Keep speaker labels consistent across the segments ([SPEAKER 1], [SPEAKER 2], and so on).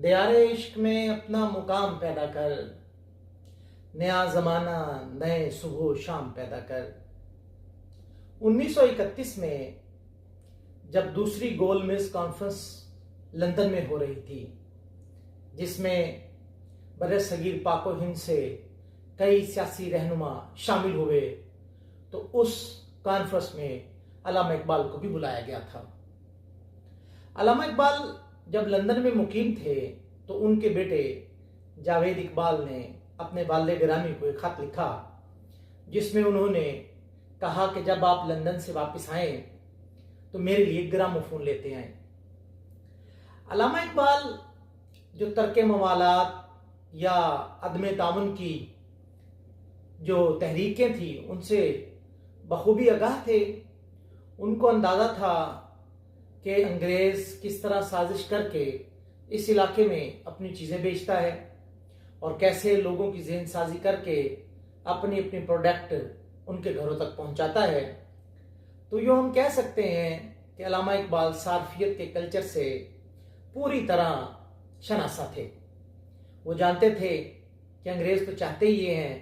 [SPEAKER 1] दियारे इश्क में अपना मुकाम पैदा कर, नया जमाना नए सुबह शाम पैदा कर। 1931 में जब दूसरी गोल मेज कॉन्फ्रेंस लंदन में हो रही थी, जिसमें बरसगीर पाको हिंद से कई सियासी रहनुमा शामिल हुए, तो उस कॉन्फ्रेंस में अल्लामा इकबाल को भी बुलाया गया था। अल्लामा इकबाल जब लंदन में मुकीम थे तो उनके बेटे जावेद इकबाल ने अपने वालिद गिरामी को एक खत लिखा, जिसमें उन्होंने कहा कि जब आप लंदन से वापस आए तो मेरे लिए ग्रामोफोन लेते आए। अल्लामा इकबाल जो तर्क मवालात या अदम तामुन की जो तहरीकें थी उनसे बखूबी आगाह थे। उनको अंदाज़ा था कि अंग्रेज़ किस तरह साजिश करके इस इलाके में अपनी चीज़ें बेचता है और कैसे लोगों की ज़हन साजी करके अपनी अपनी प्रोडक्ट उनके घरों तक पहुंचाता है। तो यूँ हम कह सकते हैं कि अल्लामा इकबाल सारफियत के कल्चर से पूरी तरह शनासा थे। वो जानते थे कि अंग्रेज़ तो चाहते ही ये हैं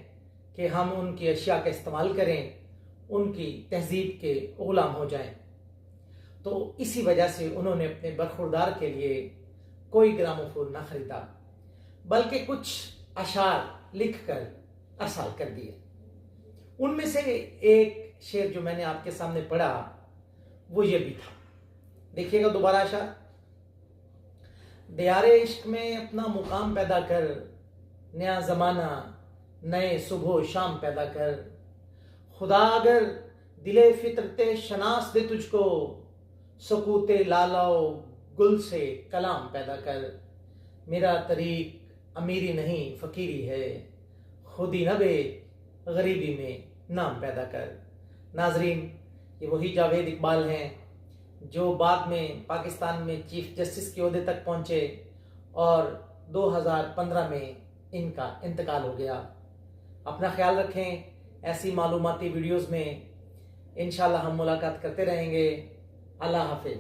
[SPEAKER 1] कि हम उनकी अशिया का इस्तेमाल करें, उनकी तहजीब के गुलाम हो जाएं। तो इसी वजह से उन्होंने अपने बरखुरदार के लिए कोई ग्रामोफोन न खरीदा, बल्कि कुछ अशार लिखकर अरसाल कर दिए। उनमें से एक शेर जो मैंने आपके सामने पढ़ा वो ये भी था, देखिएगा दोबारा अशार। दियारे इश्क में अपना मुकाम पैदा कर, नया जमाना नए सुबह शाम पैदा कर। खुदा अगर दिले फितरते शनास दे तुझको, सकूते लालो गुल से कलाम पैदा कर। मेरा तरीक अमीरी नहीं फ़कीरी है, खुदी नबे गरीबी में नाम पैदा कर। नाजरीन, ये वही जावेद इकबाल हैं जो बाद में पाकिस्तान में चीफ जस्टिस के ओहदे तक पहुँचे और 2015 में इनका इंतकाल हो गया। अपना ख्याल रखें। ऐसी मालूमाती वीडियोज़ में इंशाल्लाह हम मुलाकात करते रहेंगे। अल्लाह हाफिज़।